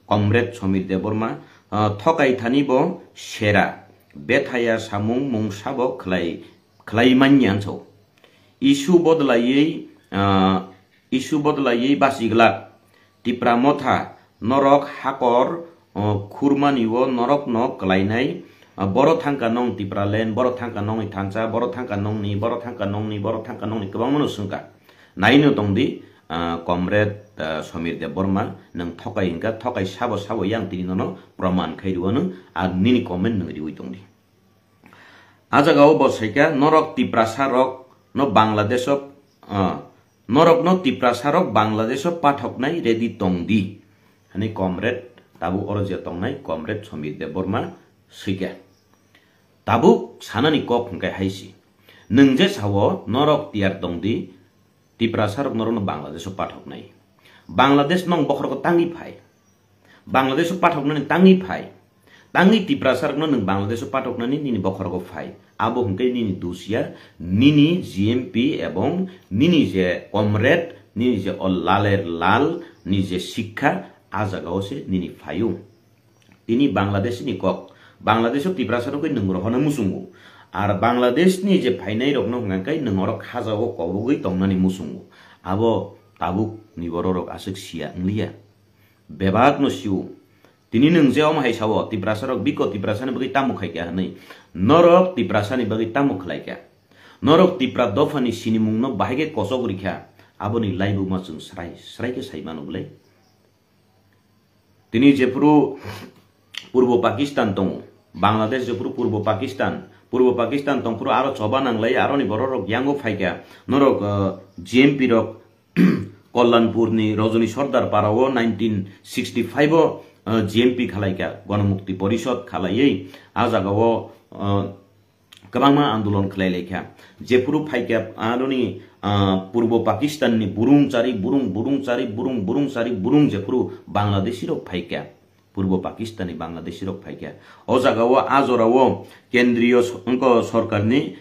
Comrade Somir Deborma Thokai Thanibo Shera Betaya Samung Mung Sabo Clay Manyanso Issue Bodlaye Basiglat Tipramotha Norok Hakor Kurmaniwo Norok no Klainai Boro Tanka Nong Tipralen Boro Tanka Nong Tanza Boro Tanka Nong ni Boro Tanka Nong ni Boro Tanka Nong ni Kabang Sunka Naino Tongdi Comrade Somir Deborma Nang Thokai Inka Thokai Sabo Yang Tinino Praman Kairuano Nini Comment Nang Riwitongdi Azagao Boseka Norok Tiprasarok no Bangladeshop Norok no Tiprasarok Bangladeshop Pathoknai Ready Tongdi Hani Comrade Tabu Orozia Tongnai Comrade Somir Deborma Sika Tabu Sanani Kok Nkai Haisi Nungje Sawo Norok Tiar Tongdi Tiprasarok Norono Bangladeshop Pathoknai Bangladesh nong Bokhorko Tangi Phai Bangladesh Pathoknai Tangi Phai Tangi Tiprasarok nong Bangladesh Pathoknai Nini Bokhorko Phai Abo Hungkai Nini Dusia Nini GMP Ebong Nini Je Comrade Nini Je Laler Lal Nini Je Sikha Azagause Nini Fayu Ini Bangladesh ni Kok Bangladesh Tiprasarok Nung Rohana Musungu Ar Bangladesh ni Je Phainai Rok no Ngai Nungorok Hazago Kobugui Tongnani Musungu Abo Tabuk ni bororok asik sia nglia bebak no siu tini nung je om hai sawo tiprasarok biko tiprasani bagi tamu khai kya nei norok tiprasani bagi tamu khlai kya norok tipra dofani sinimung no bahage kosogri kya aboni laibu masung srai ke sai manu bole tini je purbo Pakistan tong Bangladesh je purbo Pakistan tong puro aro choba nang lai aro ni bororok yango phai kya norok GMP rok Kollanpur ni Rajani Sardar Parawo 1965 GMP khalaika Ganamukti Porishod khalaye Azagawo Kabangma Andolon khalailekha Jepuru phaika Aroni Purbo Pakistan ni burung cari burung Jepuru Bangladeshi rok phaika Purbo Pakistan ni Bangladeshi rok phaika Ozagawo Azorawo Kendriyo Sarkar ni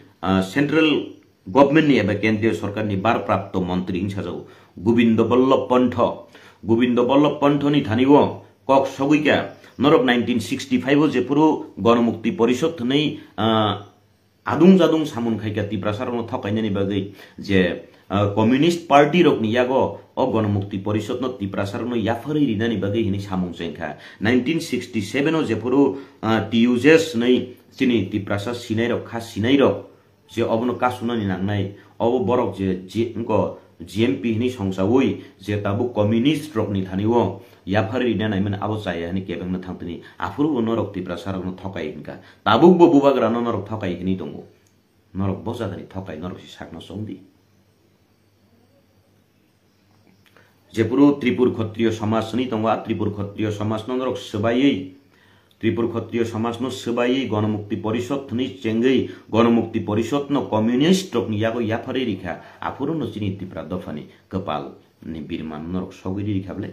Central Government ni eba Kendriyo Sarkar ni Barprapto Mantri insajau Gobindo Ballabh Pantho ni thaniwo kok soguika norok 1965 je puro Ganamukti Porishod nei adung samun khaika tiprasarok no thakainani bagai je Communist Party rok ni yago o Ganamukti Porishod no tiprasarok no yafari rinani bagai hini samung jengkha 1967 o je puro TUJS nei chini tiprasa sinai rok khas sinai rok je obno kasunani nangnai obo borok je ngo GMP ni songsawoi je tabu communist rok ni thaniwo yafari na naiman abo chaya ni kebeng na thangtini afuru norok tiprasarok no thokai hinka tabuk bo bubagra no norok thokai hini dongo norok bosa gani thokai norok si sakno songdi jepuru Tripur Khatriyo Samaj ni tongwa Tripur Khatriyo Samaj no norok sebai Tripur Khatriyo Samaj no sebai Ganamukti Porishod ni chengai Ganamukti Porishod no communist rok ni yago yafari rikha afuru no chini tipra dofani kepal ni birman norok sogiri rikhable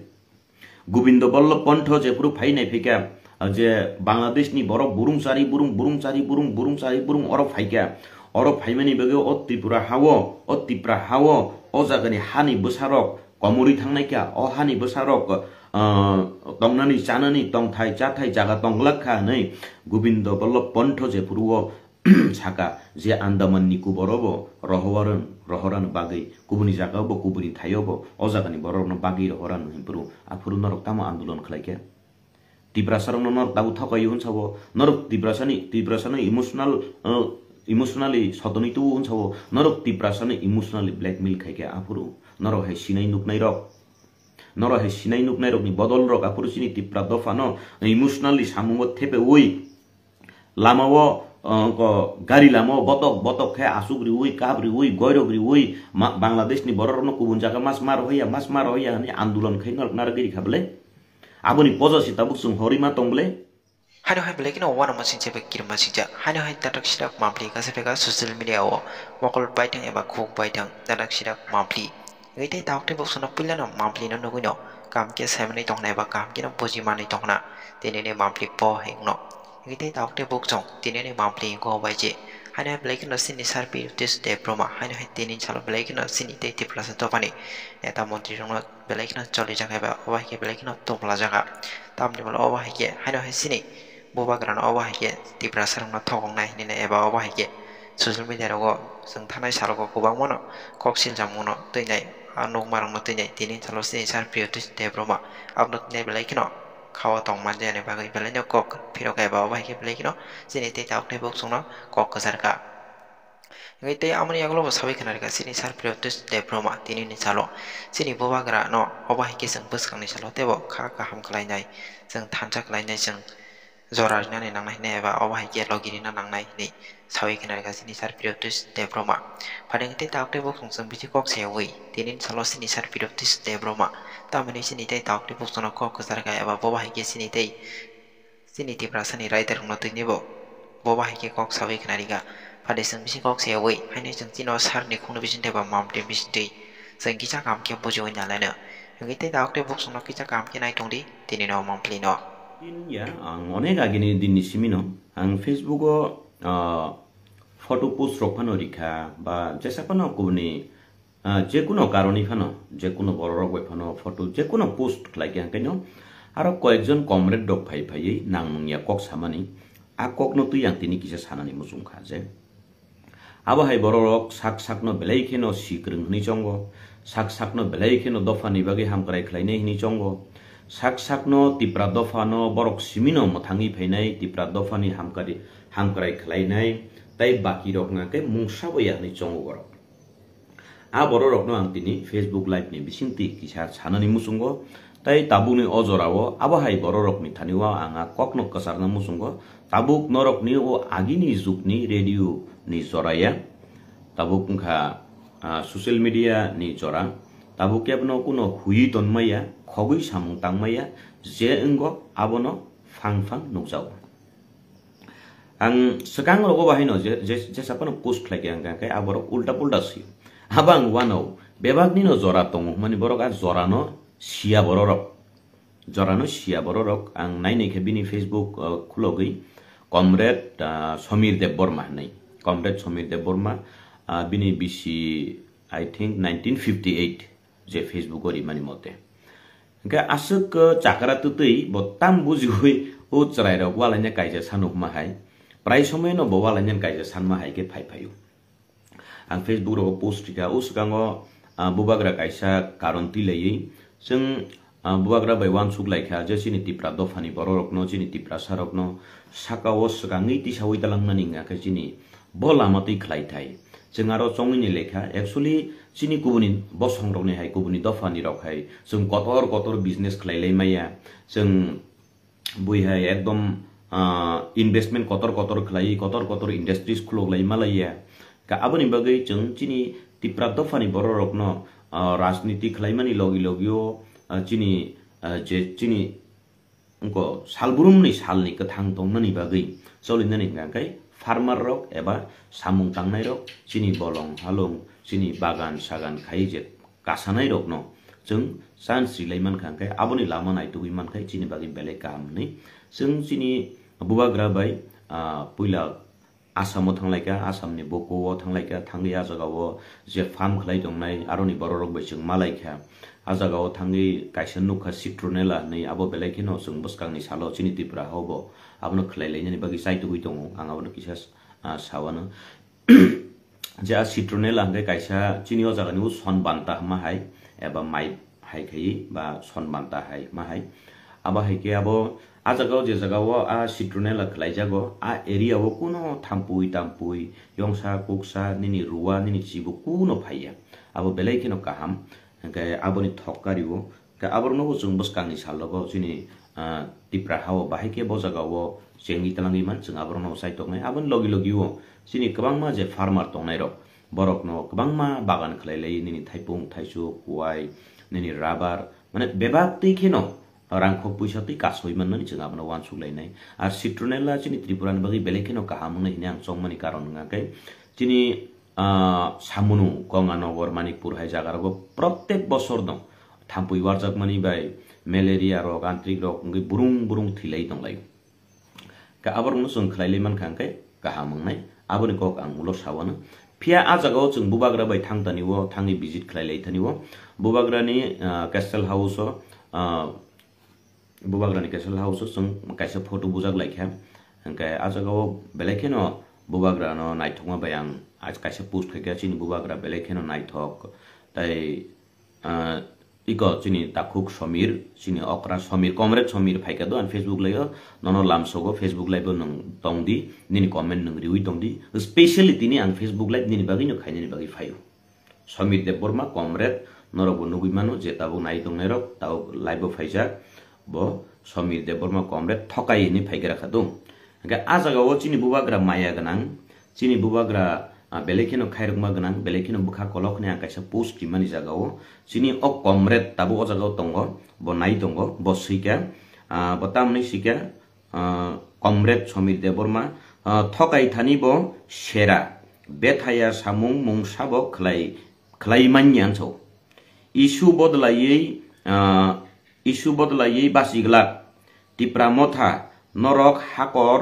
Gobindo Ballabh Pantho jepuru phai nai phika je Bangladesh ni borok burung sari burung oro phaika oro phaimani bage o Tripura hawo o Tripura hawo o jagani hani bosarok komuri thangnai kya o hani bosarok tongnani chanani tongthai chathai jaga tonglakha nei Gobindo Ballabh Pantho jepuru Saka je Andaman Nicobar rohoran bagai kubuni jaga bo kubuni thayo bo o jagani borok no bagi rohoran himpuru afuru norok tamo andolon khlaike tiprasarok no norok tabu thakai hunsabo norok tiprasani emotionally sotoni tu hunsabo norok tiprasani emotionally blackmail khaike afuru norok hai sinai nuknai rok ni bodol rok afuru sini tipra dofano emotionally samungo thepe oi lamawo gari lamo botok khe asugri oi kabri oi goirogri oi Bangladesh ni boror no kubun jaga mas mar hoya ni andolon khai nargiri khable aboni pojosi tabuk sung horima tongle Hano hai blek no wana masin chebe kirma sija hano hai tatak sirak mampli ka sepeka social media o mokol baitang eba khok baitang tatak sirak mampli ngite takte bok sona pilla no mampli no nuguno kam ke semne tongna eba kam ke no boji mani tongna tenene mampli po hengno ngite takte bok chong tenene mampli ko baije haina belai sini sarpi tis de broma haina tinin chalo belai sini te tipla sa topani eta montri rong belai choli jaga ba oba ke belai topla jaga tamni mal oba ke haina sini boba gran oba ke tipra sarong na thokong nai ni eba oba ke social media ro sing thanai salo ko kubang mono koksil jamono teinai anong marang no teinai tinin chalo sini sarpi tis de broma upload ne belai khawa tong man jane bagai belai kok phiro kai ba oba ke belai sini te tauk ne bok sungno kok kasarka ngai te amani aglo ba sabai kana ka sini sar prioritas de broma tini ni chalo sini boba gra no oba hike sang bus kang ni chalo tebo kha ka ham khlai nai sang thancha khlai nai sang zora na ni nang nai ne ba oba hike logini na nang nai ni sabai kana ka sini sar prioritas de broma padang te tauk te bok sang bichi kok se wi tini chalo sini sar prioritas de broma tamani sini te tauk te bok sono kok kasar ka ba boba hike sini te prasani writer no te nebo boba hike kok sabai kana ri ga pada sang bisi kok se wei haine jang tino sar ni khong bisin teba mam te bisin te sang kicha kam ke bojo nya la na ngi te daok te bok song kicha kam ke nai tong di tini no mam pli no din ya ang onega gini din ni simino ang Facebook o photo post rok phano rikha ba jesa kono kubni je kuno karoni phano je kuno borok bai phano photo je kuno post like yang keno aro koekjon comrade dok phai phai nang ya kok samani a kok no tu yang tini kisa sanani musung kha je abo hai borok sak sak no belai kheno sikrung ni chongo sak sak no belai kheno dofa ni bagi ham krai khlai nei ni chongo sak sak no tipra dofa no borok simino mothangi phainai tipra dofa ni ham krai khlai nai tai baki rok nga ke mungsa boya ni chongo borok a borok no ang tini Facebook live ni bisingti kisa sanani musungo tai tabuni ojorawo abo hai borok ni thaniwa anga kokno kasarna musungo tabuk norok ni o agini zukni radio ni zoraya tabuk ngha social media ni zora tabuk yabno kuno hui ton maya khogui samung tang maya je engo abono phang nukjau ang sekang rogo bahino je sapano post lagi ang kai aboro ulta pulta si abang wano bebag ni no zora tong mani borok a zora no sia borok ang nai nei kebini Facebook khulogui comrade Somir Dev Burma nai comrade Somir Dev Burma bini bisi I think 1958 je Facebook ori mani mote ga asuk chakra tutui botam bujihui o chrai rok walanya kaija sanuk mahai prai somay no bo walanya kaija san mahai ke phai ang Facebook ro post ga uskango bubagra kaisa karon tilei sing bubagra bai wan suk laikha je sini tipra dofani borok no sini tipra sarok no sakawo sakangi ti sawi talang naninga ka sini bola mati khlai thai jengaro chongini lekha actually sini kubuni bosong rok ne hai kubuni dofani rok hai sung kotor business khlai lai maya sung bui hai ekdom investment kotor khlai kotor industries khulok lai malaya ka aboni bagai jeng sini tipra dofani borok no rajniti khlai mani logio chini engko salburum ni salni kathang tongmani bagai solinani ngkai farmer rok eba samung tangnai rok chini bolong halong chini bagan sagan khaije kasanai rok no jeng san silaiman khangkai aboni lama nai tugui mankai chini bagi bele kam ni jeng chini bubagra bai puila asamo thanglaika asamni boko thanglaika thangya jagao je farm khlai dongnai aroni borok bai jeng malaika ajagao thangi kaisa nukha citronella nei abo belekino sung buskangni salo chini tipra hobo abono khlai leini bagi saitugui tongo ang abono kisas sawana ja citronella ngai kaisa chini o jagani u sonbanta ma hai eba mai hai khai ba sonbanta hai ma hai aba hai ke abo ajagao je jagao a citronella khlai jago a area wo kuno tampui yongsa kuksa nini ruwa nini chibu kuno phaiya abo belekino kaham ke aboni thokariwo ke aborno jung buskangni salogo chini tipra hawo bahike bojagawo jengi talangi man jung aborno saitok nai abon logiwo chini kabangma je farmer tongnai rok borok no kabangma bagan khlailei nini thaipung thaisu kuai nini rubber mane bebak tikino rangkhok puisa ti kasoi man nani jung abono wan sulainai ar citronella chini tripuran bagi belekino kahamung nei nyang chongmani karon ngakai chini samunu konganogor manikpur hai jagarago protek bosor dong thampui warjak mani bai malaria rok antrik rok ngi burung thilai donglai ka abor musung khlaile man khangkai kahamung nai aboni kok ang mulo sawana pia ajaga o chung bubagra bai thangtani wo thangi visit khlailai thani wo bubagra ni castle house o bubagra ni castle house o chung kaisa photo bujak laikha angkai ajaga o belekeno bubagra no naithokma bai ang आज kaisa post khaika chini bubagra belekeno naithok tai iko chini takuk samir chini okra samir comrade samir phaika do an facebook layo nono lamsogo facebook live nang tongdi nini comment nang riwi tongdi especially tini ang facebook live nini bagi no khaini bagi phayo samir deborma comrade norobo nugui mano je tabu nai tong nerok tau live phaija bo samir deborma comrade thokai ni phaigera khadung ga ajaga o chini bubagra maya ganang chini bubagra belekino khairukma ganang belekino bukha kolokne akaisa post timani jagao chini o comrade tabu o jagao tongo bo nai tongo bo sika botamni sika comrade samir deborma thokai thani bo sera bethaya samung mungsabo khlai manyan chau issue bodlayei basigla tipramotha norok hakor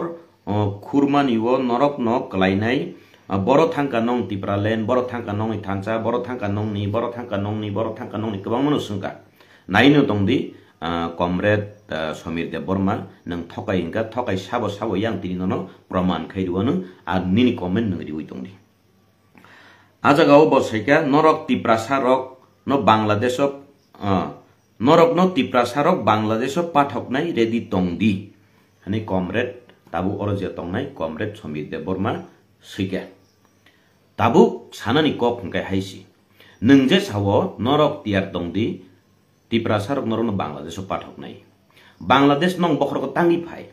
khurmani wo norok no klainai boro thangka nong tipra len boro thangka nong thancha boro thangka nong ni boro thangka nong ni boro thangka nong ni kwbang mano sungka naino tongdi comrade samir deborma nang thokai inga thokai sabo yang tini no praman khairuano ar nini comment nang riwi tongdi ajagao bosaika norok tipra sarok no bangladesh norok no tipra sarok bangladesh pathok nai ready tongdi hani comrade tabu orje tongnai comrade samir deborma sika tabu sanani kok hingkai haisi nungje sawo norok tiar tongdi tipra sarok norok no bangladesh pathok nai bangladesh nong bokhor ko tangi phai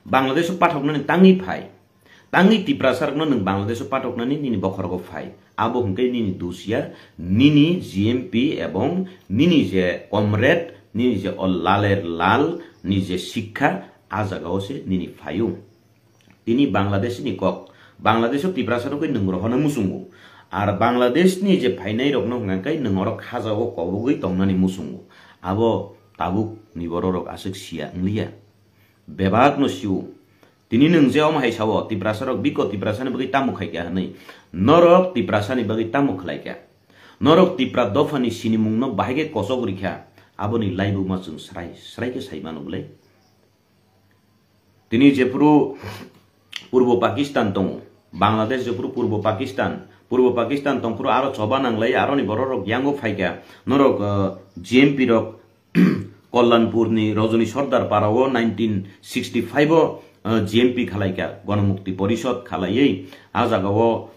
bangladesh pathok nani tangi phai tangi tipra sarok no nung bangladesh pathok nani nini bokhor ko phai abo hingkai nini dusia nini gmp ebong nini je comrade nini je laler lal nije শিক্ষা ajagao se nini phayu tini bangladesh ni kok bangladesh tipra sarok nung rohana musungu ar bangladesh ni je phainai rok no ngai nungorok khajao kobugui tongnani musungu abo tabuk ni bororok asik sia nglia bebak no siu tini nungje om hai sawo tipra sarok biko tipra sani bagi tamu khaikya nei norok tipra sani bagi tamu khlaikya norok tipra dofani sinimung no bahage kosoguri kha abo ni laibu ma chung srai ke saimanu bole tini jepuru purbo pakistan tong bangladesh jepuru purbo pakistan tong puru aro choba nanglai aro ni bororok yango phaika norok gmp rok kollanpur ni rajani sardar parao 1965 gmp khalaika ganamukti porishod khalaiei ajagao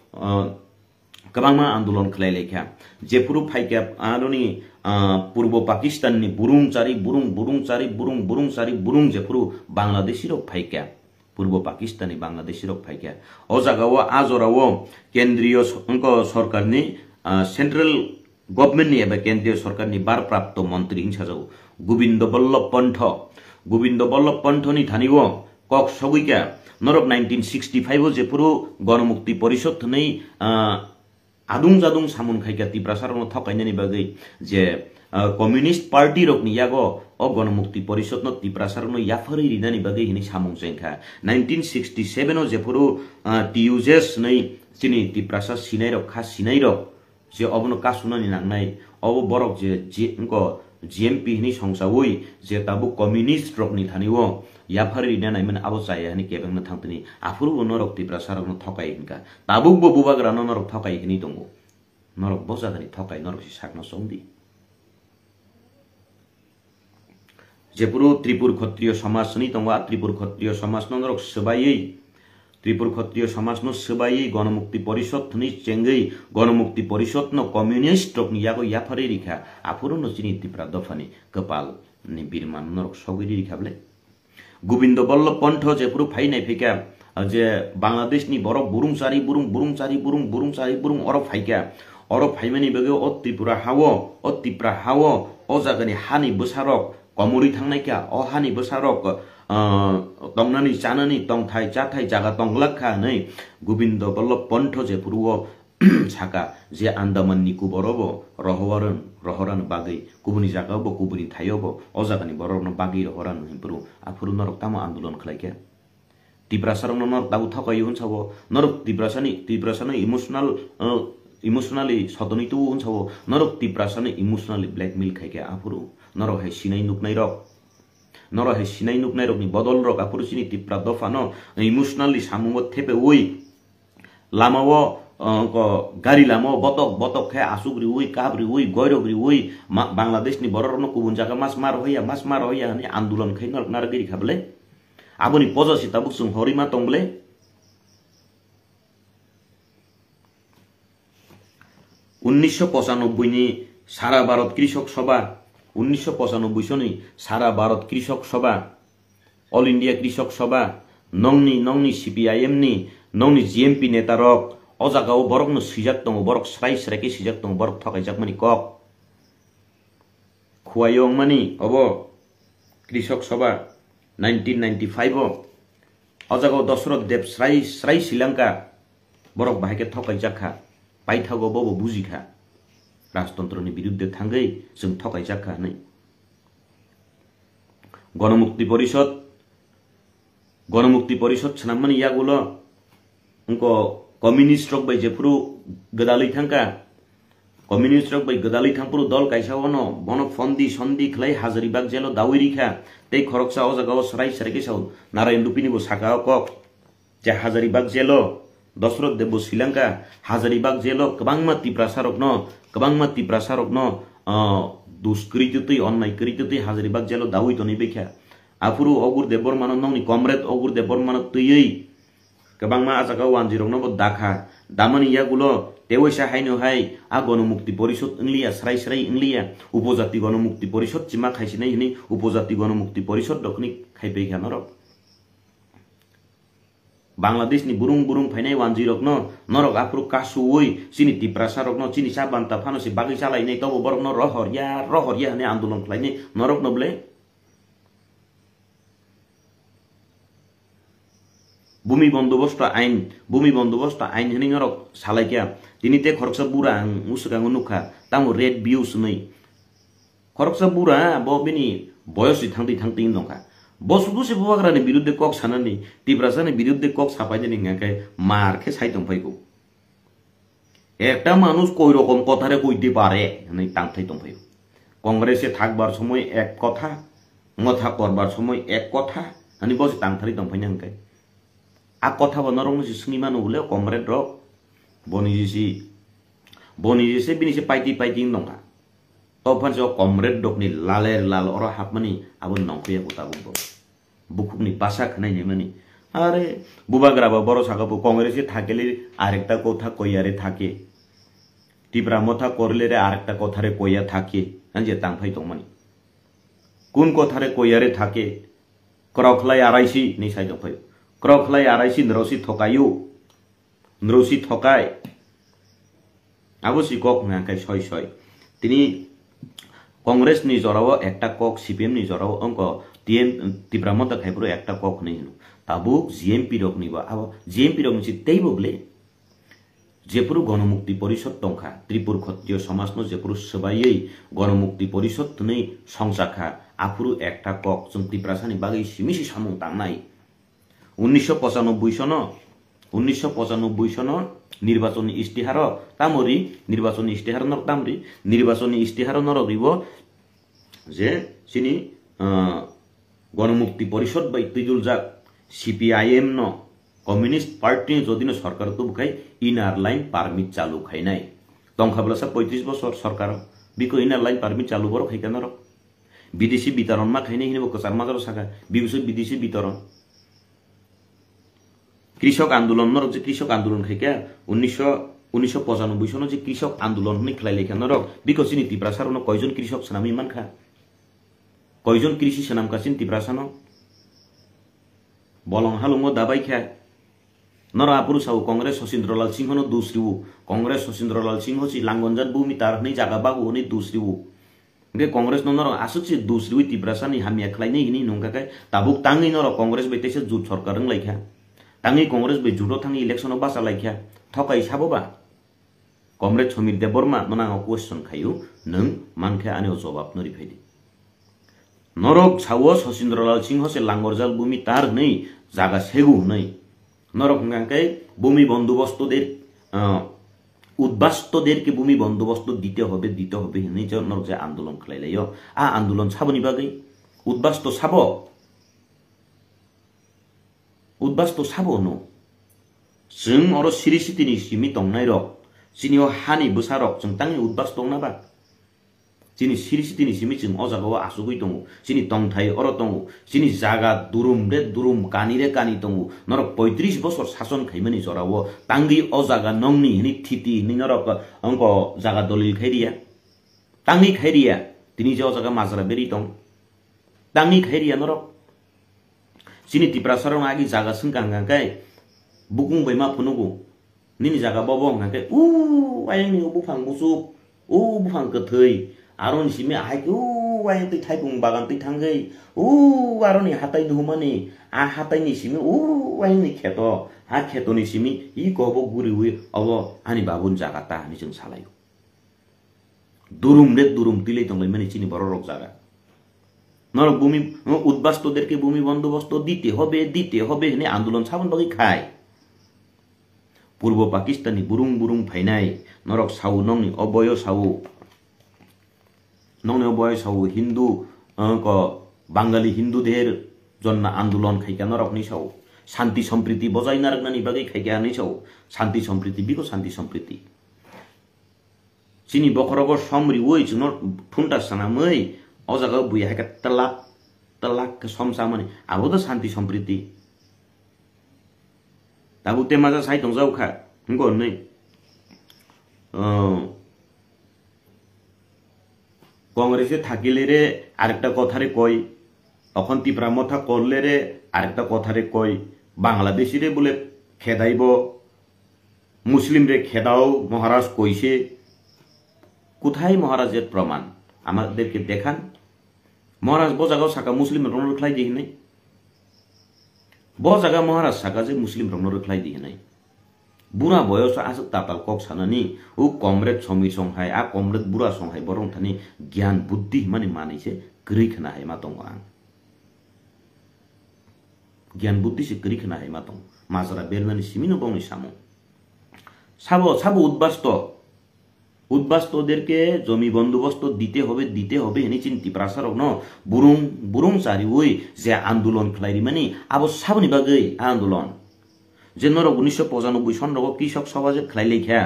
kabangma andolon khlailekha jepuru phaika aroni purbo pakistan ni burung jepuru bangladeshi rok phaika purbo pakistan ni bangladeshi rok phaika o jagao ajorao kendriyo sarkar ni central government ni eba kendriyo sarkar ni barprapto mantri hinsajau gobindo ballabh pantho ni thaniwo kok soguika norok 1965 jepuru ganamukti porishod nei adung jadung samun khaika tipra sarok thakainani bagai je communist party rok ni yago o ganamukti porishod no tipra sarok no yafari rinani bagai hini samung jengkha 1967 o jepuru tujes nei chini tipra sa sinai rok kha sinai rok je obono kasunani nangnai obo borok je gmp hini songsawoi je tabu communist rok ni thaniwo yafari rinani man abo chaya hani kebeng na thangtani afuru norok tipra sarok no thokai hinka tabuk bo bubagra no norok thokai hini tongo norok bojagani thokai norok si sakno songdi jepuru tripur kshatriyo samaj ni tongo tripur kshatriyo samaj no norok sebayei tripur kshatriyo samaj no sebayei ganamukti porishod ni chengei ganamukti porishod no communist rok ni yago yafari rikha afuru no chini tipra dofani kapal ni birman norok sogiri rikable gobindo ballabh pantho jepuru phainai phika je bangladesh ni borok burung oro phaika oro phaimani bage o tripura hawo o jagani hani bosarok komuri thangnai kya o hani bosarok tongnani chanani tongthai chathai jaga tonglakha nei gobindo ballabh pantho jepuru chaka je andaman ni kuborobo rohoran bagai kubuni jaga bo kubuni thayobo o jagani borok no bagi rohoran himpuru afuru norok tamo andolon khlaikya Tiprasa रंग नरक दाबु थकायो हुन्छावो नरक तिप्रासानि emotionally सदनी तु हुन्छावो नरक तिप्रासानि emotionally blackmail खाइके आफुरु नरक हाय सिनाइ नुक्नाइ रक नरक हाय सिनाइ नुक्नाइ रकनि बदल रक आफुरु सिनि तिप्रा दफानो इमोसनली सामुंगो थेपे ओइ लामावो गाड़ी लामो बतक खाय आसुग्री ओइ काब्री ओइ गयरग्री ओइ बांग्लादेशनि बररनो गुबुन जागा मास मार होया हने आन्दोलन खाइ नरक नारगिरि खाबले आबोनि पजासि ताबुक जों हरिमा तंबले 1995 नि सारा भारत कृषक सभा 1995 सनि सारा भारत कृषक सभा ऑल इंडिया कृषक सभा नंगनि सीपीआईएम नि नंगनि जीएमपी नेता रक अजागाव बरकनो सिजाक दङ बरक स्राय स्रायके सिजाक दङ बरक थकाइजाक मानि कक खुवायं मानि अब कृषक सभा 1995 अजागाव दशरथ देव स्राय श्रीलंका बरक बाहायके थकाइजाखा पाइथागो बबो बुजिखा राजतन्त्रनि विरुद्ध थांगै जों थकाइजाखा नै गणमुक्ति परिषद छनामनि यागुलो उनको कम्युनिस्ट रक बाय जेफुरु गदालै थांका कम्युनिस्ट रक बाय गदालै थांपुरु दल काइसावनो बन फन्दी सन्दी खलै हाजरिबाग जेलो दाविरिखा तै खरकसा अजागाव सराय सरायके साउ नारायण लुपिनिबो साका कक जे हाजरिबाग जेलो दशरथ देव श्रीलंका हाजरिबाग जेलो गोबांमा तिप्रासा रकनो दुष्कृत्यतै अन्याय कृत्यतै हाजरिबाग जेलो दावै तनि बेख्या आफुरु अगुर देबबर्मानो नंनि कमरेड अगुर देबबर्मानो तैयै गोबांमा आजागाव वानजिरंनो दाखा दामनि यागुलो तेवैसा हायनो हाय आ गणमुक्ति परिषद इंलिया स्राय स्राय इंलिया उपजाति गणमुक्ति परिषद चिमा खाइसिनै हिनि उपजाति गणमुक्ति परिषद दखनि खाइबेख्या नरक बांग्लादेशनि बुरुं फाइनाय वानजिरकनो नरक आफुरु कासुवै सिनि तिप्रासा रकनो चिनि साबान्ता फानोसि बागै चालायनै तब बरकनो रहरिया हने आन्दोलन खालायनै नरक नबले भूमि बन्दोबस्त आइन हनि नरक सालायक्या तिनिते खरकसा बुरा उसगांगो नुखा तामु रेड बिउस नै खरकसा बुरा बबिनि बयसि थांदै नखा बसुदुसे बुवाग्रानि बिरुद्ध कक सानानि तिप्रासानि बिरुद्ध कक सापाइदेनि गाके मारखे साइतं फैगौ একটা মানুষ কই রকম কথারে কইতে পারে নাই টাংথাই তংফাই কংগ্রেসে থাকবার সময় এক কথা মথা করবার সময় এক কথা আনি বসে টাংথারি তংফাই নাংকাই आ कथा बनरंग सि स्निमानो हुले कमरेड रक बनिजिसे बिनिसे पाइति नङा तफान जो कमरेड डकनि लालेर लाल अर हापमानि आबो नंखैया बुताबो बुकुकनि पासा खनायनि मानि आरे बुबाग्राबा बरो सागाबो कांग्रेसে थाकेले आरेकटा কথা কইয়ারে থাকে টিপ্রা মথা করলে রে আরেকটা কথারে কইয়া থাকে যে তাংফাই তংমানি কোন কথারে কইয়ারে থাকে ক্রখলাই আড়াইসি नि साइ दंफाय क्रखलाई आराइसि नरसि थकायो नरसि थकाय आबोसि कक नाकाय सय तिनी कांग्रेस नि जराव एकटा कक सीपीएम नि जराव अंक टीएम तिप्रामत खाइपुरो एकटा कक नै हिनु ताबुक जीएमपी रक निबो अब जीएमपी रक नि तैबोगले जेपुरु गणमुक्ति परिषद तंखा त्रिपुर क्षत्रिय समाज न जेपुरु सबायै गणमुक्ति परिषद नै संसाखा आफुरु एकटा कक जों तिप्रासानि बागै सिमिसि सामुं तांनाय 1995 सन निर्वाचन इस्तिहार तामरी निर्वाचन इस्तिहार नर तामरी निर्वाचन इस्तिहार नरबिबो जे सिनि गणमुक्ति परिषद बाय तुजुलजाक सीपीआईएम न कम्युनिस्ट पार्टी जदिन सरकार तो बुखाय इनार लाइन पारमिट चालू खाइनाय तंखाब्लासा 35 बছर सरकार बिको इनार लाइन पारमिट चालू बर खाइका नर विदेशी वितरण मा खाइने हिनेबो कसार माजार साका बिबुसो विदेशी वितरण कृषक आंदोलन नरक जे कृषक आंदोलन खाइका 1995 सन जे कृषक आंदोलन नि खलाय लेखा नरक बिको सिनि तिप्रासारनो कयजन कृषक सनामी मानखा कयजन कृषि सनाम कासिन तिप्रासानो बलं हालुंगो दाबाइखा नर आपुरु साउ कांग्रेस सशिन्द्रलाल सिंह न दुसरिउ कांग्रेस सशिन्द्रलाल सिंह छि लांगनजात भूमि तार नै जागा बागु नि दुसरिउ बे कांग्रेस नर आसुछि दुसरिउ तिप्रासानि हामिया खलायनै हिनि नंगाकाय ताबुक तांगै नर कांग्रेस बेतेसे जुट सरकार रं लाइखा तांगै कांग्रेस बे जुटो थांगै इलेक्शन बासा लाइखा थकाय साबोबा कमरेड समीर देबबर्मा नना क्वेश्चन खायु नों मानखे आने जवाब नरि फाइदि नरक साव सशिन्द्रलाल सिंह से लांगरजाल भूमि तार नै জায়গা সেগু নেই নরক গাঙ্কে ভূমি বন্দোবস্তদের উদ্বাস্তুদেরকে ভূমি বন্দোবস্ত দিতে হবে নিজের নরক যে আন্দোলন খাইলাইও আন্দোলন সাবনি বাগৈ উদ্বাস্তু সাবো নো जों अर सिरि सितिनि सिमि तंनाय रक जिनियाव हानि बोसा रक जों तांनि उद्बास दंनाबा जिनि सिरि सितिनि सिमि जों अ जागाव आसुगै दङ जिनि तंथाय अर दङ जिनि जागा दुरुम कानि दङ नरक 35 बছর शासन खाइमानि जराव तांगि अ जागा नंनि हिनि थिति नि नरक अंक जागा दलिल खाइरिया तांगि खाइरिया तिनि जे अ जागा माजरा बेरि दं तांगि खाइरिया नरक जिनि तिप्रासारन आगि जागा सिंगांगांकाय बुकुं बैमा फुनुगु निनि जागा बाबो हांके आयनि बुफां बुसुक बुफां गोथै आरन सिमे आइकु आयनि तै थाइपुं बागान तै थांगै आरनि हाताय दुमानि हातायनि सिमे आयनि खेतो खेतोनि सिमे इ गबो गुरिउ अब आनि बाबुन जागा ता हानि जों सालायो दुरुम तिलै दंलै माने चिनि बड़ रक जागा नरक भूमि उद्बास्तुदेरके भूमि बन्दोबस्त दिते হবে हने आन्दोलन साबन बागै खाय पूर्व पाकिस्तानी बुरुं फाइनाय नरक साउ नंनि अबय साउ हिंदू बांगाली हिंदूদের जन्ना आंदोलन खाइका नरक नि साउ शांति सम्प्रीति बजाय नारगनानि बागै खाइका नि साउ शांति सम्प्रीति बिको शांति सम्प्रीति चिनि बखरगो समरि ओइ जुन फुंटा सानामै अ जागा बुया हाका तलाक समसामनि आबो त शांति सम्प्रीति दाबु तेमाजा साइतों जाउखा हंगो नै কংগ্রেসে থাকিলে রে আরেকটা কথারে কই অখন তিপ্রা মথা করলে রে আরেকটা কথারে কই বাংলাদেশি রে বলে খেদাইব মুসলিম রে খেদাও মহারাজ কইছে কোথায় মহারাজের প্রমাণ আমাদেরকে দেখান মহারাজ বজাগাও সাকা মুসলিম রং রখলাই দিই নাই बजागा महाराज साका जे मुस्लिम रंग रखलाई दिए नै बुरा बयस आज ताताल कक साननी उ कमरेड समीर संहाय कमरेड बुरा संहाय बरं थानी ज्ञान बुद्धि माने मानैसे गरै खना है मा दङ आं ज्ञान बुद्धि से गरै खना है मा दङ माजरा बेरनानि सिमिनो बंनि साबो उद्बास्तुदेरके जमी बन्दोबस्त दिते হবে हेनि चिन्ति प्रासारक न बुरुं चारि ओइ जे आन्दोलन खलाइरि माने आबो साबनि बागै आन्दोलन जे नरक 1995 सनरक कृषक सभा जे खलाइलेख्या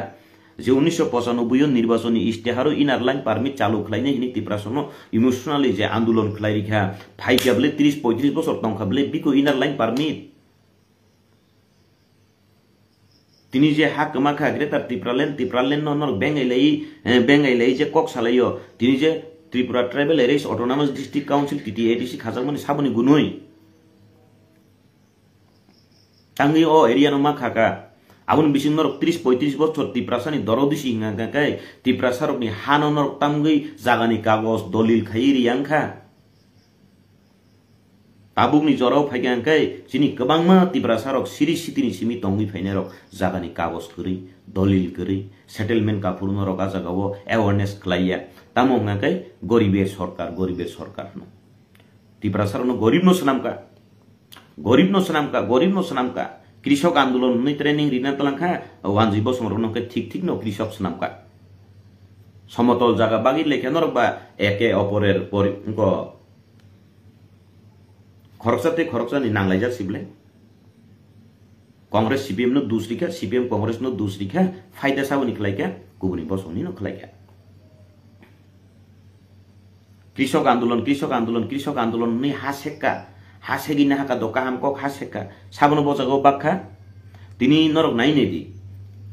जे 1995 निर्वाचनी इस्तेहार इनार लाइन पारमिट चालू खलाइने हिनि तिप्रासन इमोशनली जे आन्दोलन खलाइरिख्या फाइक्याबले 30-35 बছর तंखाबले बिको इनार लाइन पारमिट तिनी जे हा कमा खाग्रे तार तिप्रालेन नर बेंगाइलै जे कक सालायो तिनी जे Tripura tribal areas autonomous district council TTADC खाजागमानि साबनि गुनुइ तांगि ओ एरिया नमा खाका आबुन बिसिं नर 30-35 बছর तिप्रासानि दरदिसि हिंगाकाय तिप्रासारकनि हानो नर तांगै जागानि कागज दलिल खाइरि आंखा ताबुकनि जराव फाइगांकाय जिनि गोबांमा तिप्रासारक सिरि सितिनि सिमि तंगि फाइनारक जागानि कागज गरै दलिल गरै सेटलमेंट काफुर नरक आजागाव अवेयरनेस खलाइया तामंगाकाय गरीबेर सरकार न तिप्रासारन गरीब नो सनामका कृषक आंदोलन नि ट्रेनिंग रिना तलांखा वानजि बसमरन के ठीक न कृषक सनामका समतल जागा बागि लेखे नरक बा एके अपरेर खरकसानि नांलाय जासिबले कांग्रेस सीपीएम नो दूसरी का सीपीएम कांग्रेस नो दूसरी का फायदा साबनि खलाइका गुबुनि बसौनि न खलाइका कृषक आंदोलन नि हासेगी ना हाका दका हामको हासेका साबन बजागो बाखा तिनी नरक नाइने दि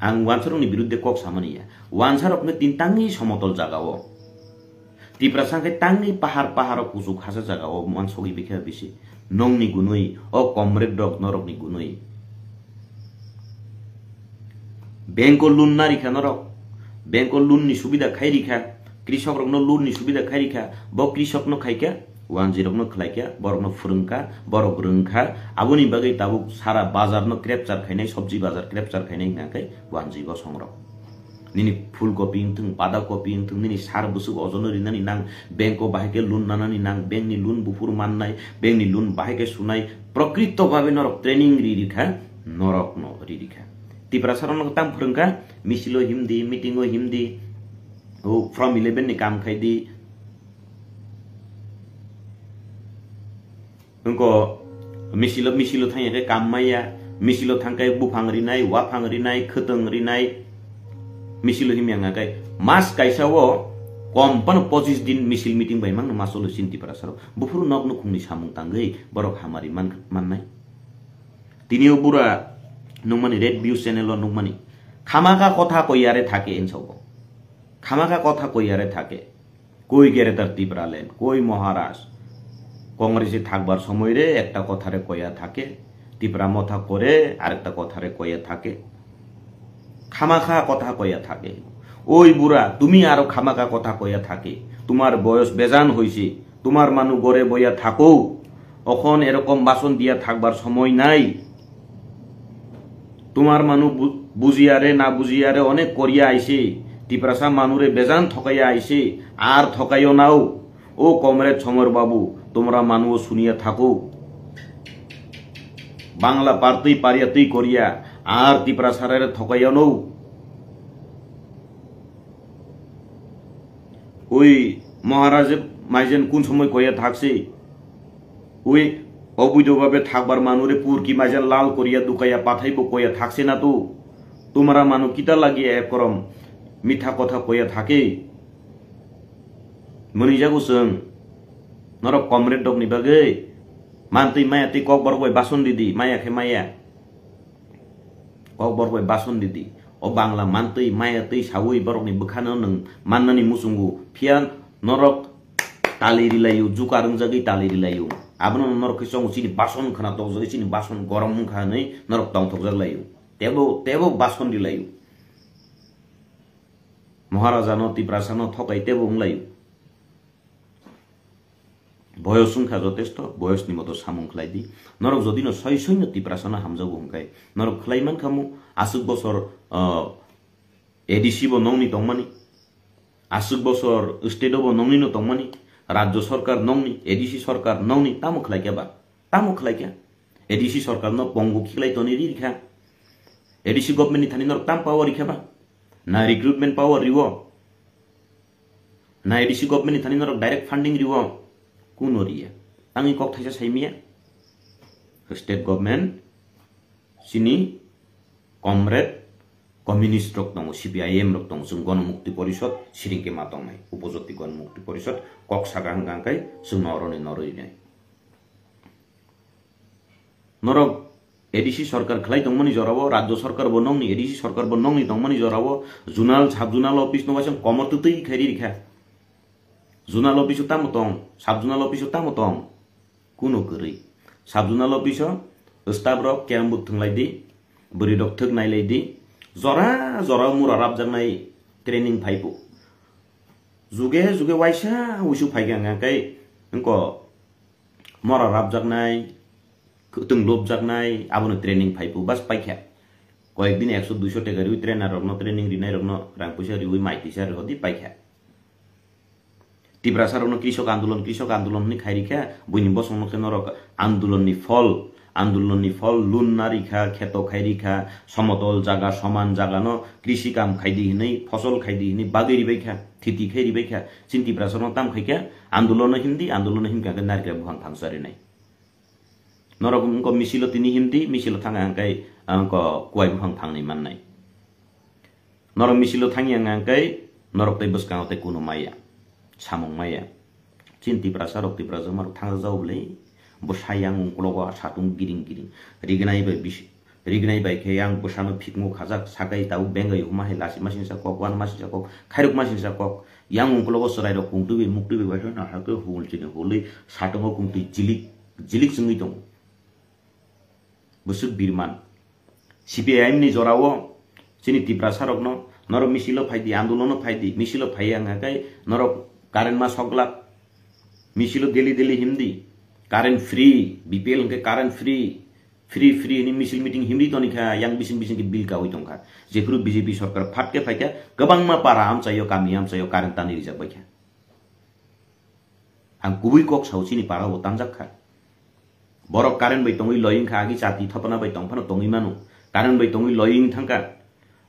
आं वानसारकनि बिरुद्धे कक सामनिया वानसारकनो तीन तांगि समतल जागाव तिप्रासांखे तांगि पाहार कुजु खासा जागाव मानसगि बिखा बिसि नंनि गुनुइ अ कमरेड डग नरकनि गुनुइ बेंको लुन नारिखा नरक बेंको लुननि सुबिदा खाइरिखा कृषक रकनो लुननि सुबिदा खाइरिखा ब कृषकनो खाइका 10 नो खलाइका बरकनो फुरुंका बरक रोंखा आबुनि बागै ताबुक सारा बाजार नो क्रेपचार खाइनाय सब्जी बाजार क्रेपचार खाइनाय नाकै 10 संग्रह nini ফুলকপি ইংথং বাঁধাকপি ইংথং nini সার বুসুক অজন রিনানি নাং ব্যাংকও বাহাইকে লুন নানানি নাং ব্যাংকনি লুন বুফুর মাননাই ব্যাংকনি লুন বাহাইকে সুনাই প্রকৃতভাবে নরক ট্রেনিং রিরিখা নরক ন রিরিখা ত্রিপুরা সারন তাম ফরংকা মিছিল হিমদি মিটিং হিমদি ও from 11 ni কাম খাইদি 응ko 미실로 थाङे काममाया मिसिलो थांकाय बुफां रिनाय वाफां रिनाय खतों रिनाय मिसिलो हिमियांगाय मास काइसावो कम्पन 25 दिन मिसिल मिटिं बायमां मासलो सिन्ति पारासारो बुफुर नगनु खुंनि सामुं तांगै बरक हामारि माननाय तिनियो बुरा नुमानि रेड व्यू चैनल नुमानि खामाका कथा कइयारे थाके एनसावो खामाका कथा कइयारे थाके कई गेरेतार ত্রিপুরালেন कई महाराज কংগ্রেসে থাকবার সময় রে একটা কথারে কইয়া থাকে ত্রিপুরা মথা করে আরেকটা কথারে কইয়া থাকে খামাখা কথা কইয়া থাকে ওই বুড়া তুমি আরো খামাখা কথা কইয়া থাকে তোমার বয়স বেজান হইছে তোমার মানু গড়ে বইয়া থাকো এখন এরকম বাসন দিয়া থাকবার সময় নাই তোমার মানু বুঝিয়ারে না বুঝিয়ারে অনেক করিয়া আইছে ত্রিপুরাসা মানুরে বেজান ঠকাইয়া আইছে আর ঠকাইও নাও ও কমরেড সমর বাবু তোমরা মানুষ শুনিয়া থাকো বাংলা পারতেই পারিয়াতেই করিয়া আর ত্রিপুরা সারের ঠকাইয়া নও ওই মহারাজ মাইজেন কোন সময় কইয়া থাকছে ওই অবৈধভাবে থাকবার মানুরে পুরকি মাইজেন লাল করিয়া দুকাইয়া পাঠাইব কইয়া থাকছে না তো তোমরা মানু কিতা লাগিয়া একরম মিঠা কথা কইয়া থাকে মনি যাগো जों নরক কমরেড ডগনি বাগে মানতেই মায়াতেই কক বরগয় বাসন দিদি মায়াকে মায়া কক বরগয় বাসন দিদি ও বাংলা মানতেই মায়াতেই সাউই বরগনি বখানো নং মাননানি মুসুঙ্গু ফিয়ান নরক তালিরি লাইউ জুকারং জাগি তালিরি লাইউ আবনো নরক সং চিনি বাসন খানা তো জাগি চিনি বাসন গরম খাनै নরক তং থক জাগ লাইউ তেবো বাসন দি লাইউ মহারাজানো ত্রিপুরাসানো থকাই তেবো লাইউ বয়স সংখ্যা যথেষ্ট বয়স নিমত সামুং খাইদি নরক যদি সৈন্য ত্রিপুরাসানো হামজাগো হংকাই নরক খাইমান খামু আসুক বছর এডিসি বো নংনি তংমানি আসুক বছর স্টেট বো নংনি ন তংমানি রাজ্য সরকার নংনি এডিসি সরকার নংনি তামু খাইকা এডিসি সরকার ন পঙ্গু খিলাই তনি রিখা এডিসি গভর্নমেন্ট থানি নরক তাম পাওয়ার রিখাবা না রিক্রুটমেন্ট পাওয়ার রিও না এডিসি গভর্নমেন্ট থানি নরক ডাইরেক্ট ফান্ডিং রিও कुनोरिया आंनि कक थाइसा साइमिया स्टेट गभर्नमेंट सिनी कमरेड कम्युनिस्ट रक दङ सीपीआईएम रक दङ जों गणमुक्ति परिषद सिरिंके मातंनाय उपजाति गणमुक्ति परिषद कक सागां गांकाय जों नरनि नरइनाय नरक एडिसि सरकार खलाय दंमनि जरावो राज्य सरकार बो नंनि एडिसि सरकार बो नंनि दंमनि जरावो जुनाल साब जुनाल अफिस नवासं कमरतुतै खैरि रिखा जुनाल अफिस तामतं साब जुनाल अफिस तामतं कुनो गरै साब जुनाल अफिस स्टाफ रक केम बुथंलायदि बरि डक थक नायलायदि जरा जरा मुरा राबजानाय ट्रेनिंग फाइबो जुगे वाइसा उसु फाइगांगाय अंको मरा राबजानाय खतों लोबजानाय आबनो ट्रेनिंग फाइबो बस पाइखा कয়েক दिन 100-200 टाका रिउ ट्रेनार रकनो ट्रेनिंग रिनाय रकनो रां पैसा रिउ माइतिसा रहदि पाइखा ত্রিপুরা সারনো কৃষক আন্দোলন নি খাইরিখা বইনি বসংনকে নরক আন্দোলননি ফল লুন নারিখা খেত খাইরিখা সমতল জায়গা সমান জায়গা ন কৃষি কাম খাইদি হিनै ফসল খাইদি হিनै বাগেরি বাইখা থিতি খাইরি বাইখা চিন্তিপ্রা সারনো তাম খাইকা আন্দোলন হিমকা নারকা বুহাং থাংসারি নাই নরক ক মিছিল তিনি হিমদি মিছিল থাঙা আংকাই ক কুয়াই বুহাং থাংনি মাননাই নরক মিছিল থাঙি আংকাই নরক তাই বসকাঙতে কুনো মাইয়া सामung maya cinti prasa rok ti prasa mar thang jawble bo sayang ungklogo satung giring rignai bai ke yang bosano phikmu khajak sakai tau bengai huma he lasi masin sa kok wan masin sa kok khairuk masin sa kok yang ungklogo sorai rok kungtubi muktubi bai na ha ke hul chini holi satung kungti jilik sungi tong busuk birman CPIM ni jorawo chini ti prasa rok no noro misilo phaidi andolono phaidi misilo phaiang hakai noro current মা সকলা মিছিল দিলি হিমদি current free BPL কে current free नि missile meeting हिमरि तनिखा yang बिसिं के bill का होई दंखा जेखुरु BJP सरकार फाटके फाइका गोबांमा पारा आमचायो गामि आमचायो कारेन्ट तानि रिजाब बायखा आं गुबै कक साउसिनि पारा वो तांजाखा बरक कारेन्ट बै तंगै लयिं खा आगि चाति थपना बै तंफानो तंगै मानु कारेन्ट बै तंगै लयिं थांका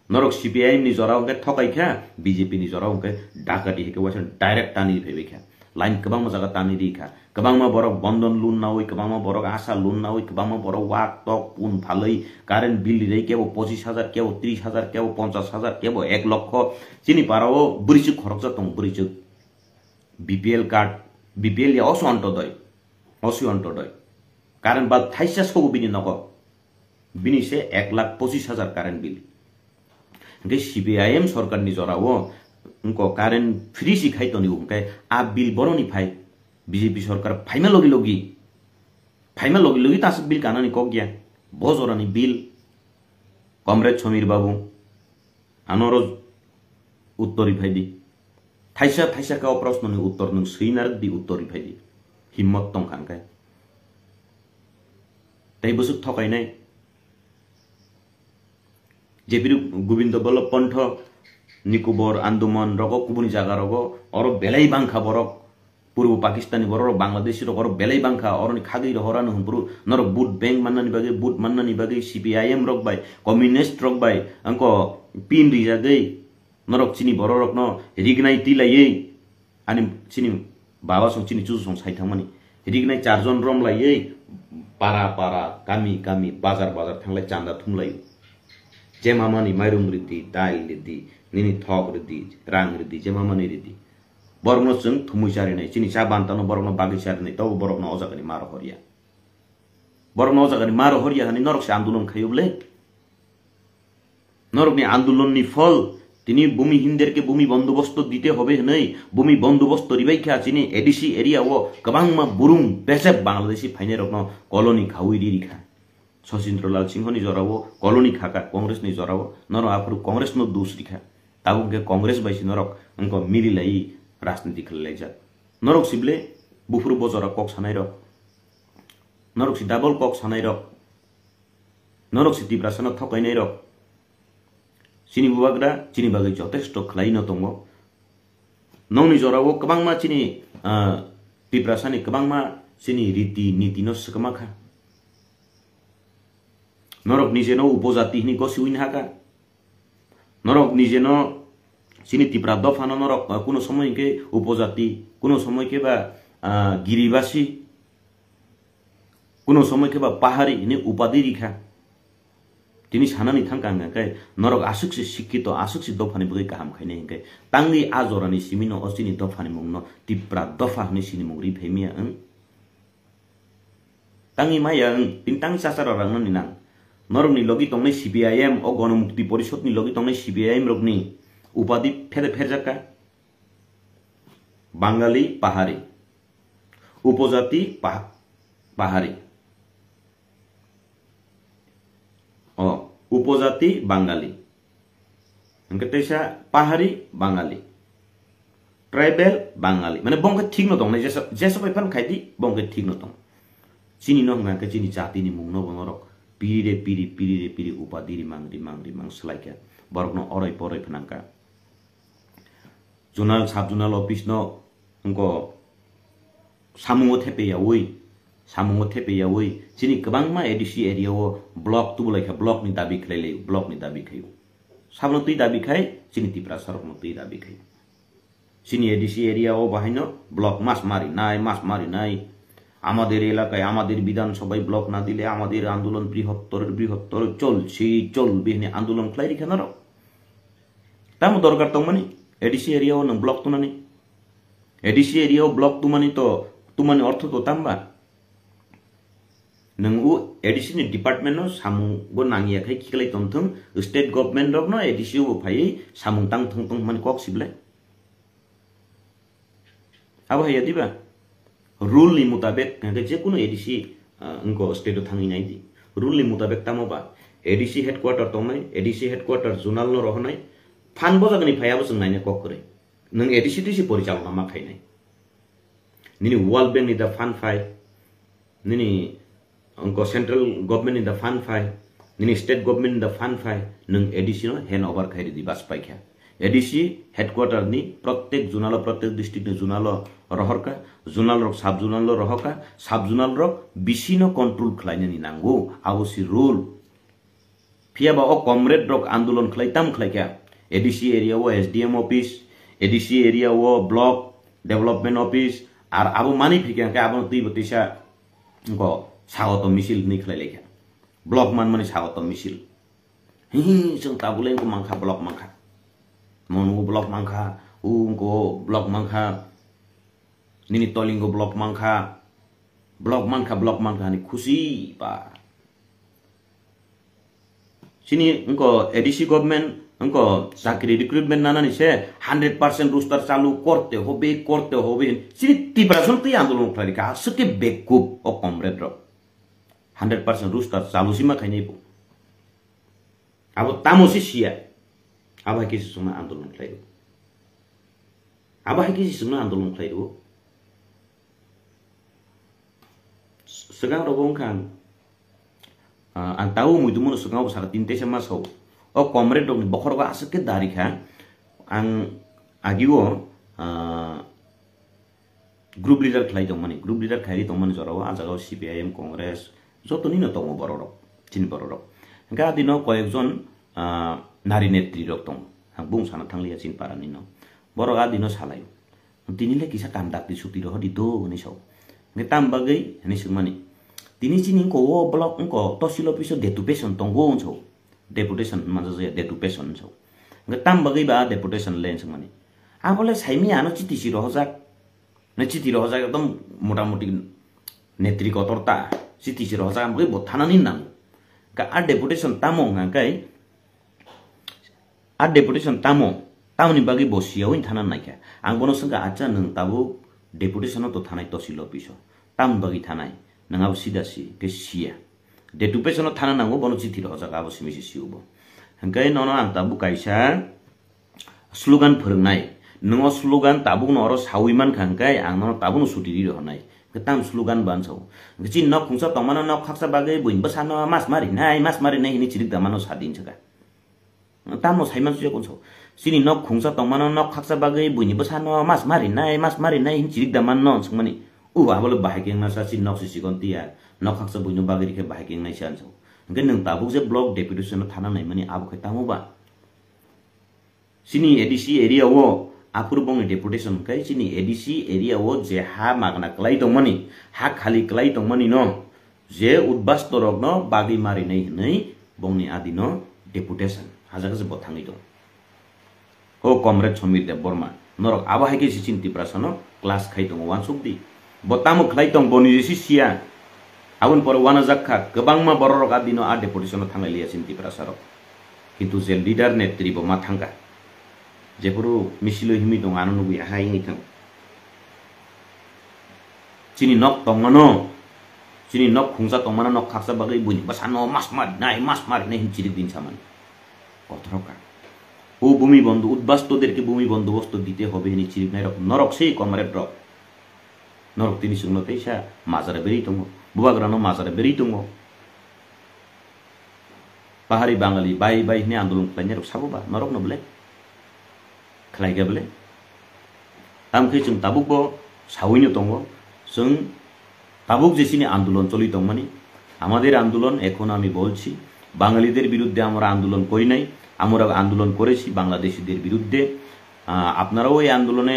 नरक सीपीआईएम नि जराव के थकाइखा बीजेपी नि जराव के डाकाति के वासन डाइरेक्ट तानि फैबैखा लाइन गोबांमा जागा तानि रिखा गोबांमा बरक बन्धन लोन ना होई गोबांमा बरक आशा लोन ना होई गोबांमा बरक वाक तक पुन फालै कारेन्ट बिल रै केबो 25,000 केबो 30,000 केबो 50,000 केबो 1 लाख चिनि पाराओ बुरिसु खरक जतों बुरिसु बीपीएल कार्ड बीपीएल या असो अंटोदय कारेन्ट बाल थाइसा सगु बिनि नग बिनि से 1,25,000 कारेन्ट बिल के सीपीआईएम सरकार नि जराव उनको कारेन्ट फ्री सिखाइ तनि उनके आ बिल बरोनि फाइ बीजेपी सरकार फाइमा लगी तास बिल कानानि कक गया बजरानि बिल कमरेड समीर बाबू आनरो उत्तरी फाइदि थाइसा का प्रश्ननि उत्तर नों सैनार दि उत्तरी फाइदि हिम्मत दं खानखाय तै बसुक थकाइनाय जेपिरु गोविंद बल्लभ पंथ निकोबर आंदमान रगो कुबुनि जागा रगो और बेलै बांखा बरक पूर्व पाकिस्तानी बरक बांग्लादेशी रगो बेलै बांखा और खागै रहरान हुनपुरु नर बुट बैंक माननानि बागै सीपीआईएम रक बाय कम्युनिस्ट रक बाय अंको पिन रिजागै नरक चिनि बरक न रिगनाय तिलायै अनि चिनि बाबा सं चिनि चुसु सं साइथामनि रिगनाय चारजन रमलायै पारा गामि बाजार थांलाय चांदा थुमलाय जेमामानि माइरं रिदि दाइल रिदि निनि थक रिदि रां रिदि जेमामानि रिदि बरगनो जों थुमुइसारिनाय चिनि चा बान्तानो बरगनो बागिसारिनाय तब बरगनो अजागनि मारो हरिया हानि नरकसे आन्दोलन खायोब्ले नरकनि आन्दोलननि फल তিনি ভূমি হিন্দেরকে ভূমি বন্দোবস্ত দিতে হবে নাই ভূমি বন্দোবস্ত রিবাইখা চিনি এডিসি এরিয়া ও গবাংমা বুরুং বেসেব বাংলাদেশি ফাইনে রকম কলোনি খাউই রিখা শচীন্দ্রলাল সিংহনি জরাবো কলোনি খাকা কংগ্রেসনি জরাবো নর आफुरु कॉंग्रेस नो दूस रिखा ताबुके कांग्रेस बाइसि नरक अंको मिलिलाई राजनीति खेललाई जा नरक सिबले बुफुरु बजरा कक सानाय रक नरक सि डाबल कक सानाय रक नरक सि तिब्रासना थकाइनाय रक चिनी बुबाग्रा चिनी बागै जथेष्ट खलाइन दङ नौनि जरावो गोबांमा चिनी तिब्रासानि गोबांमा चिनी रीति नीति न सकमाखा नरक निजेनो उपजातिनि गसिउइन हाका नरक निजेनो चिनी तिब्रा दफान नरक कोनो समय के उपजाति कोनो समय के बा गिरिबासी कोनो समय के बा पहाड़ी नि उपाधि रिखा तिनी सानानि थांकांगाय नरक आसुक्सि शिक्षित आसुक्सि दफानि बगै गाहाम खाइने हिंगाय तांगि आजरानि सिमिनो असिनि दफानि मुंनो तिब्रा दफा हनि सिनि मुंरि फेमिया तांगि माया तिन तांगि सासार रांनि नां नरकनि लगी तंगनै सीपीआईएम ओ गणमुक्ति परिषदनि लगी तंगनै सीपीआईएम रकनि उपाधि फेरजाका बांगाली पाहाड़ी उपजाति पाहाड़ी उपजाति बांगाली इनके तैसा पहाड़ी बांगाली ट्राइबल बांगाली माने बंगे ठीक न दं नै जेसा पैफान खाइदि बंगे ठीक न दं चिनि न हंगा के चिनि जातिनि मुं न बनरक पिरी उपाधि रिमांग सलाइका बरकनो अरै परै फनांका जुनाल साब जुनाल ऑफिस न उनको सामुङो थेपेयावै चिनि गोबांमा एडिसी एरियाव ब्लक तुबलाइखा ब्लक नि दाबी खायो साबनो तै दाबी खाय चिनि तिब्रा सरकनो तै दाबी खायो चिनि एडिसी एरियाव बाहायनो ब्लक मास मारिनाय আমাদের এলাকায় আমাদের বিধানসভায় ব্লক না দিলে আমাদের আন্দোলন বৃহত্তর চলবে নে আন্দোলন খাইরি খানার তাম দরকার তমানি এডিসি এরিয়াও ন ব্লক তুনানি एडिसी एरियाव ब्लक तुमानि अर्थ तो ताम्बा नंगु एडिसी नि डिपार्टमेंट नो सामुगो नांगियाखै खिखलाय तंथों स्टेट गवर्नमेंट रक नो एडिसी ओ फायै सामुं तां थंथं माने कक सिबलाय अब यदिबा रूल नि मुताबिक जे कुनो एडिसी उनको स्टेट थांगि नायदि रूल नि मुताबिक तामबा एडिसी हेडक्वार्टर तंनाय एडिसी हेडक्वार्टर जोनाल नो रहनाय फान बजागनि फायाबो जों नायने कक करे नों एडिसी दिसि परिचालना मा खायनाय निनि वर्ल्ड बैंक नि दा फान फाय निनि Angko central government in the fund file, nini state government in the fund file, nung ADC no hand over khairi di bas pai kya. ADC headquarter ni प्रत्येक zonal प्रत्येक district ni zonal rohor ka, zonal rok sub zonal rohor ka, sub zonal rok bisino control khlaina ni nango, awosi rule. Pia ba o comrade rok andolon khlai tam khlai kya. ADC area wo SDM office, ADC area wo block development office, ar abo mani phikya ka abo tui batisa ko sagoto misil ni khlai lekha. Block man mani sagoto misil. Hi sung tabule ko mangkha block mangkha. Monu block mangkha, ko block mangkha. Nini tolingo block mangkha. Block mangkha ni khushi pa. Sini engko ADC government engko sakri recruitment nana ni se 100% roster चालू करते होबे sini tibrason ti andolon klari ka seke bekup o comrade ro 100% roster चालू sima khainai bu abo tamosi sia aba ki suma andolon klai aba ki suma andolon klai ro segang robong kan ang tahu mu dumo segang besar tinte sama so o comrade dong bokhor ba asake dari kha ang agiwo group leader khlai dong mani group leader khairi dong mani jarawa ajagaw CPIM congress jotoni no tong bororok tin bororok ga dino koyekjon nari netri rok tong ang bung sana thanglia chin parani no boroga dino salayo tinile kisa kandak di suti ro di do ni so ngetam bagai ni sumani tini chini ko block ko tosilo piso deputation tong go so deputation manjaje deputation so ngetam bagai ba deputation len sumani abole saimi ano chiti si rohajak na chiti rohajak ekdom motamoti netri kotorta chiti si rohajak bagai bothanani nang ka a deputation tamo ngakai a deputation tamoni bagai bosia win thanan naikha ang bono sanga acha nang tabu deputation to thanai tosilo piso tam bagi thanai nang abo sidasi ke sia deputation thana nango bono chiti rohajak abo simisi siubo hangkai nono ang tabu kaisa slogan phurnai nongo slogan tabu no oro sawiman khangkai ang no tabu no sutiri rohnai ketam slogan bansau gicin nok khungsa tongmano nok khaksa bagai buin basano mas mari nai hini chirik damano sadin chaka tamo saiman suya konso sini nok khungsa tongmano nok khaksa bagai buin basano mas mari nai hini chirik damano sungmani abole bahageng na sa sin nok sisi kontia nok khaksa buin bagai ke bahageng nai sanso ngen nang tabu je block deputation thana nai mani abo khetamu ba sini ADC area wo apurubong deputation kai sini ADC area wo je ha magna klai tongmani ha khali klai tongmani no je udbas torok no bagi mari nei bongni adino deputation hajaga je bothangi dong o comrade Somir Dev Burma norok aba haike si cinti prasano class khai tong wan sukdi botamu klai tong boni si sia abun por wana zakha gobang ma bororok adino a deputation thangai lia cinti prasaro kintu je leader netri bo ma thangka jepuru misilo himi dong anu nubi hai ngi thang chini nok tongmano chini nok khungsa tongmano nok khaksa bagai buni basano mas mar nai chirik din saman kotroka ও ভূমি বন্ধু উদ্বাস্তুদেরকে ভূমি বন্দোবস্ত দিতে হবে নি চিরিক নাই নরক সেই কমরেড রক নরক তিনি সুংলতেই সা মাজারে বেরি দङ বুবাগ্রানো মাজারে বেরি দङ পাহাড়ি বাঙালি বাই নি আন্দোলন খালাইনাय রক সাবুবা নরক নবলে খালাইगा বলে তামखे जों ताबुकबो सावैनो दङ जों ताबुक जेसिनि আন্দোলন চলি দংমানি আমাদের আন্দোলন এখন আমি বলছি বাঙালিদের বিরুদ্ধে আমরা আন্দোলন করি নাই আমরা আন্দোলন করেছি বাংলাদেশীদের বিরুদ্ধে আপনারাও এই আন্দোলনে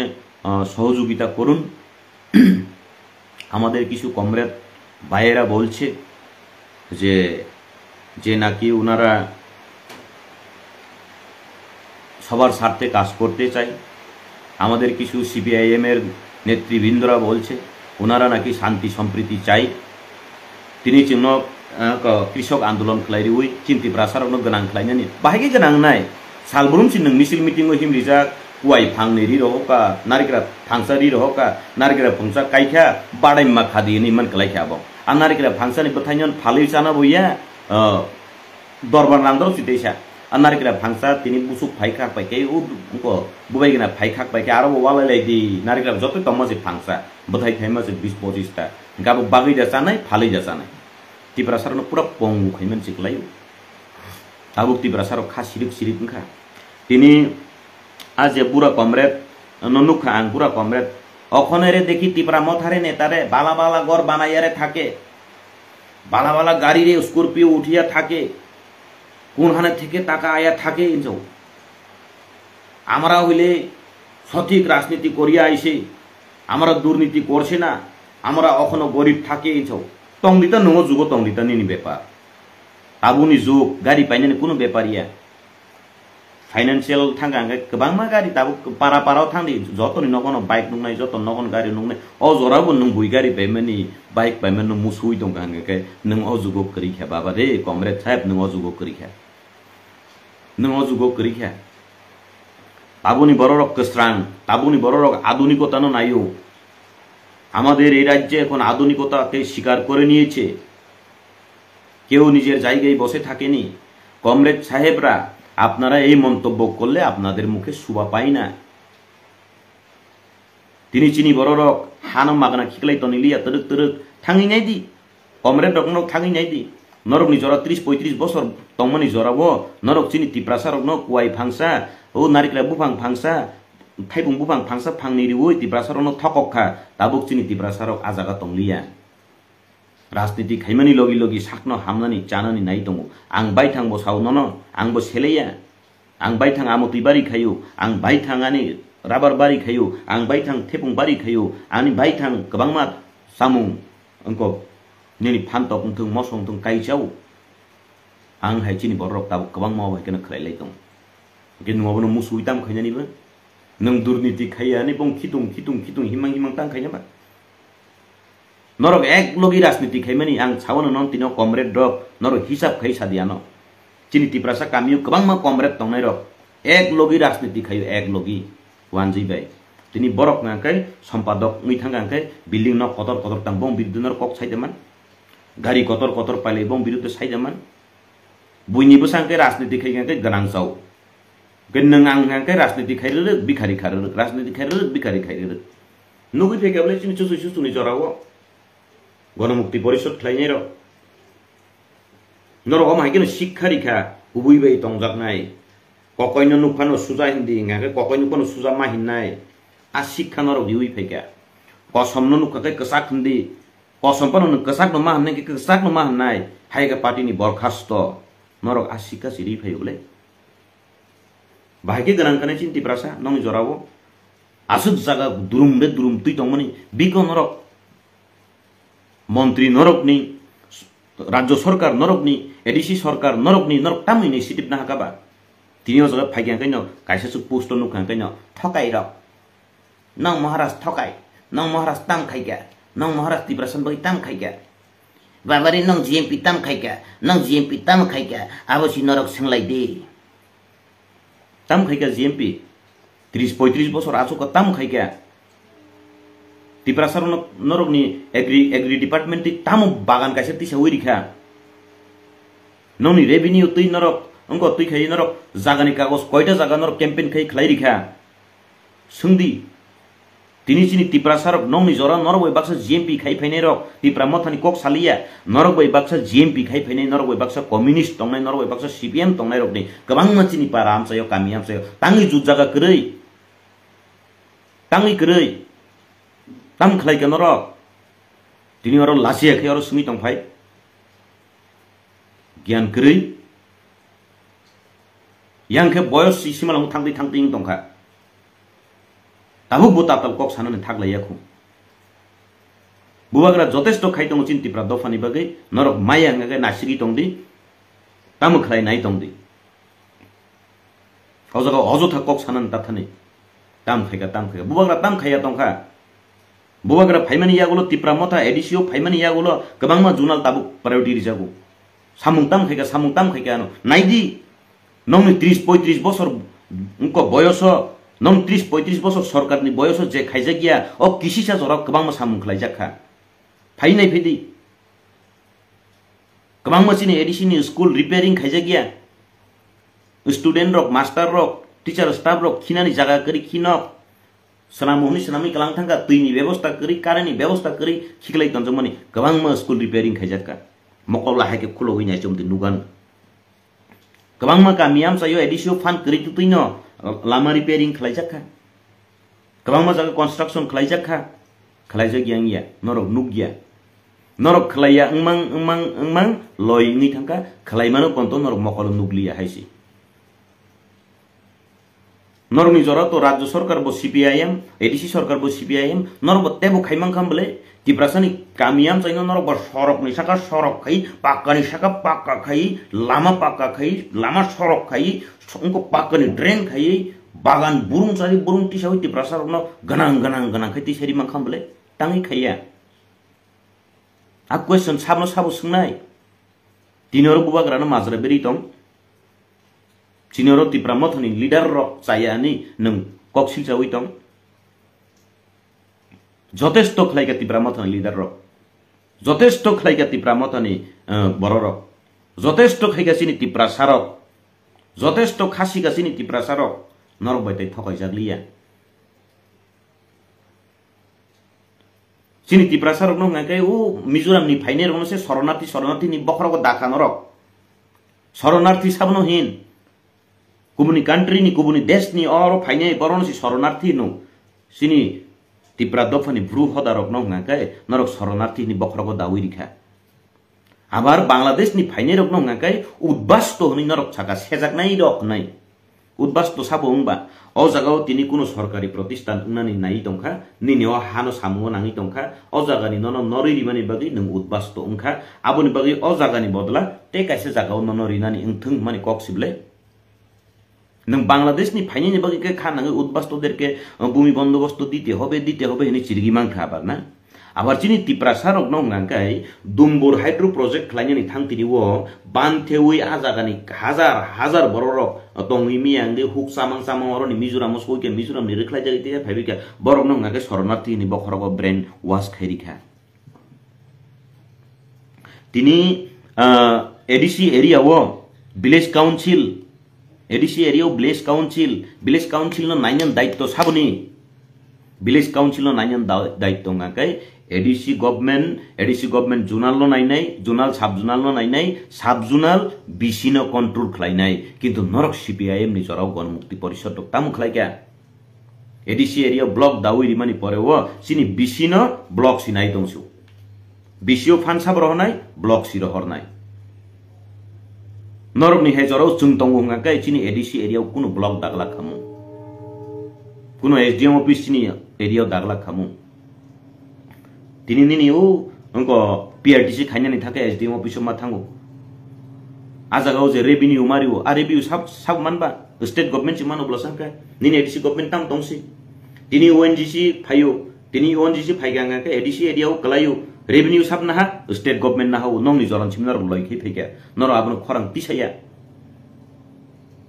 সহযোগিতা করুন আমাদের কিছু কমরেড ভাইয়েরা বলছে যে নাকি ওনারা সবার স্বার্থে কাজ করতে চায় আমাদের কিছু সিপিআইএম এর নেতৃবৃন্দরা বলছে ওনারা নাকি শান্তি সম্প্রীতি চায় তিনি চিহ্ন कृषक आंदोलन खलायरि उइ चिन्ति ब्रासारनो गोनां खलायनानि बाहायगे गोनां नाय सालब्रुमसि नों मिसिल मिटिंगो हिमरिजा कुवाइ फांनेरि रहका नारिग्रा फांसारि रहका नारिग्रा फंसा काइखा बाडाइमा खादिनि मन खलायखाबो आ नारिग्रा फांसानि बथायन फालै जाना बया दरबार नांदर सिदैसा आ नारिग्रा फांसा तिनि बुसुक फाइखा पाइके उको बुबाइगना फाइखा पाइके आरो वालाइलाइदि नारिग्रा जतै तमसे फांसा बथाय थाइमासे 20-25 ता गाबो बागै जा जानाय फालै जा जानाय Tipra Sarno pura pong khaiman chiklayu tabuk Tipra Saro kha sirik ngkha tini aje pura comrade nonukha ang pura comrade okhonere dekhi Tipra mothare netare bala bala gor banayare thake bala bala gari re Scorpio উঠিয়া থাকে কোনখানে থেকে টাকা আয়া থাকে ইনজো আমরা হইলে সঠিক রাজনীতি করিয়া আইছে আমরা দুর্নীতি করছে না আমরা এখনো গরিব থাকে ইনজো টংদিতা নঙ যুগ টংদিতা নিনি ব্যাপার আবুনি যুগ গাড়ি পাইনানি কোনো ব্যাপারিয়া ফাইনান্সিয়াল থাঙ্গাঙ্গে गोबांमा गाड़ी दाबो पारा पाराव थांदि जतनि नगन बाइक नुंनाय जत नगन गाड़ी नुंनाय अ जराबो नुं बुइ गाड़ी पाइमानि बाइक पाइमानि मुसुइ दं गांगे नों अ जुगो करिखा बाबा रे कमरेड साहेब नों अ जुगो करिखा नों अ जुगो करिखा তাবুনি বড় রক কস্ত্রাং তাবুনি বড় রক আধুনিকতা নাইও আমাদের এই রাজ্যে এখন আধুনিকতাকে স্বীকার করে নিয়েছে কেউ নিজের জায়গায় বসে থাকেনি কমরেড সাহেবরা আপনারা এই মন্তব্য করলে আপনাদের মুখে শোভা পায় না তিনি চিনি বড় রক হানো মাগনা খিকলাই তনিলিয়া তরক তরক থাঙ্গি নাইদি কমরেড রক নক থাঙ্গি নাইদি নরক নি জরা 30-35 বছর তমনি জরাবো নরক চিনি তিপ্রাসা রক ন কুয়াই ফাংসা ও নারিকলা বুফাং ফাংসা थाइबुं बुफां फांसा फांनि रिवै तिब्रासारनो थकखा दाबुक चिनि तिब्रासारक आजागा तंलिया राजनीति खाइमानि लगी लगी साखनो हामनानि चानानि नाइ दङ आं बाइथांबो सावननो आंबो सेलेया आं बाइथां आमो तिबारि खायो आं बाइथांआनि राबार बारि खायो आं बाइथां थेपुं बारि खायो आंनि बाइथां गोबांमा सामुं अंको नेनि फानतक थों मसं थों काइचाव आं हाइचिनि बरक दाबुक गोबां मावबायखनो खलायलाय दङ गेनङावनो मुसुइताम खाइनानिबो नों दुर्नीति खाइयानि बं खितुं हिमां हिमां तां खाइनाबा नरक एक लगी राजनीति खाइमानि आं सावनो नन तिनो कमरेड रक नरक हिसाब खाइ सादियानो चिनि तिप्रासा कामियो गोबांमा कमरेड तंनाय रक एक लगी राजनीति खाइयो एक लगी वानजिबाय तिनि बरक नाकै सम्पादक मिथांगांकै बिल्डिं न कतर कतर तां बं बिरुद्धनर कक साइदेमान गाड़ी कतर कतर पाले बं बिरुद्ध साइदेमान बुइनिबो सांकै राजनीति खाइगांकै गनांसाव गन्नों आंगांकै राजनीति खाइरो बिखारि खारो राजनीति खाइरो बिखारि खाइरो नुगै फेकाबले चिनि सुसुनि जराव गणमुक्ति परिषद खालायनाय र नरक माइकेनो शिक्षारिखा उबुइबाय तंजाकनाय ककयनो नुखानो सुजा हिन्दी इंगाके ककयनो कोनो सुजा मा हिन्नाय आ शिक्षा नरक दिउइ फेका कसमनो नुखाके कसाक हिन्दी कसमपनो कसाक नमा हन्ने के कसाक नमा हन्नाय हाइगा पार्टीनि बरखास्त नरक आ शिक्षा सिरि फैबले बाहायके गोनांखाने चिनि तिप्रासा नङि जरावो आसुक जागा दुरुम बे दुरुम तुइ तंमनि बिको नरक मंत्री नरकनि राज्य सरकार नरकनि एडिसि सरकार नरकनि नरक ताम इनिसिएटिभ ना हाकाबा तिनियाव जगा फाइगांकैनो काइसासु पोस्ट नुखांकैनो ठकाइ र नं महाराज ठकाइ नं महाराज ताम खाइका नं महाराज तिप्रासन बगै ताम खाइका बाबारे नं जीएमपी ताम खाइका नं जीएमपी ताम खाइका आबसि नरक सेंलाइ दे ताम खाइका जीएमपी 30-35 बছর आसुक ताम खाइका तिप्रासार नरकनि एग्री डिपार्टमेंट ताम बागान काइसे तिसा उइरिखा ननि रेभिनिउ तुइ नरक अंको तुइ खाइ नरक जागानि कागज कयटा जागा नरक कैम्पेन खाइ खलाइरिखा सुंदी तिनि चिनि तिप्रासार नंनि जरा नरक बै बाक्सा जीएमपी खाइ फैनाय रक तिप्रा मथानि कक सालिया नरक बै बाक्सा जीएमपी खाइ फैनाय नरक बै बाक्सा कम्युनिस्ट तंनाय नरक बै बाक्सा सीपीएम तंनाय रकनि गोबां मानसिनि पारा आमसायो कामि आमसायो तांगि जुत जागा करै तांगि करै ताम खलाइका नरक तिनि अर लासियाखै अर सुमि तंफाय ज्ञान करै यांखे बयस सिमालां थांदै थांदै दंखा ताबुक बोताताल कक साननानै थागलायाखौ बुबाग्रा जथेष्ट खाइ दङ चिन्तिप्रा दफानि बागै नरक मायाङागे नासिगि दंदि ताम खलाइ नाइ दंदि अजगा अजथा कक साननानै ताथानै ताम खाइगा बुबाग्रा ताम खाइया दंखा बुबाग्रा फाइमानि यागुलो तिप्रा मथा एडिसिओ फाइमानि यागुलो गोबांमा जुनाल ताबुक प्रायोरिटी रिजागु सामुं ताम खाइगा नाइदि नंनि 30-35 बছর उनको बयस नों 30-35 बছর सरकारनि बयस जे खाइजागिया अ किसिसा जरा गोबांमा सामुं खलाइजाखा फाइनाय फेदि गोबांमा चिनि एडिसिनि स्कुल रिपेयरिंग खाइजागिया स्टुडेन्ट रक मास्टर रक टीचर स्टाफ रक खिनानि जागा करि खिनक सनामुनि सनामि कलां थांगा तुइनि व्यवस्था करि कारेनि व्यवस्था करि खिखलाइ तंजमनि गोबांमा स्कुल रिपेयरिंग खाइजाका mokol la haike khulo wi nai chomti nugan kabang ma kamiam sayo edisio fan kri tu tino lama repairing khlaijak kabang ma jaga construction khlaijak khlaijak yang ya norok nugya norok khlaya engmang loi ni thangka khlai mano konto norok mokol nuglia haisi norok ni jora to rajya sarkar bo CPIM edisi sarkar bo CPIM norok tebo khaimang kham bole tiprasani kamiam chaino norok bo sorok ni saka sorok khai pakka ni saka pakka khai lama pakka khai lama sorok khai ungko pakka ni drain khai bagan burung sari burung ti sawi tiprasar no ganang khai ti seri mangkham bole tangi khaya a question sabno sabu sungnai tinoro buba grana mazra beri tong tinoro tipra mothoni leader ro chayani nung koksil chawi tong jotesto khlaika tipra mothoni leader ro jotesto khlaika tipra mothoni bororo jotesto khaika sini tipra sarok jotesto khasi ga sini tipra sarok norok baitai thokai jaglia sini tipra sarok no ngakai o mizoram ni phaine rono se शरणार्थी ni bokhra ko dakha norok शरणार्थी sabno hin kubuni country ni kubuni desh ni oro phaine boron si शरणार्थी no sini tipra dofani bru hodarok no ngakai norok शरणार्थी ni bokhra ko dawi rikha abar bangladesh ni phaine rok no ngakai udbasto ni norok chaka sejak nai rok nai udbasto sabo ungba o jagao tini kuno sorkari protistan unani nai tongkha ninio hano samungo nangi tongkha o jagani nono noriri mani bagi nung udbasto ungkha aboni bagi o jagani bodla te kaise jagao nono rinani ingthung mani koksible nung Bangladesh ni phaine ni bagi ke khanangi udbasto derke bumi bondobosto dite hobe hini chirgi mangkha abar na abar chini tipra sarok no ngangkai dumbur hydro project khlaini ni thangtini wo bantheui ajagani hazar bororok tongi miangde huk samang oro ni mizoram mosko ke mizoram ni rekhlai jagite phaibika borok no ngangkai शरणार्थी ni bokhorogo brain wash khairikha tini ADC area wo village council no nainyan daitto sabuni village council no nainyan daitto ngangkai ADC government zonal lo nainai zonal sub zonal BC no control khlainai kintu norok CPIM ni jorao Ganmukti Porishod tok tamu khlaika ADC area block dawi rimani porewo sini BC no block sinai tongsu BC o fan sab rohnai block si rohornai norok ni he jorao chungtongo ngakai chini ADC area kuno block dagla khamu kuno SDM office chini area dagla khamu tini nini o engko PRTC khainani thake SDM office ma thango ajagao je revenue mariwo a revenue sab manba state government chi mano blosangka nini ADC government tam tongsi tini ONGC phayo tini ONGC phaiganga ka ADC area o kalayo revenue sab na ha state government na ha nong ni joran chimnar loi khei pheke noro abno khorang tisaya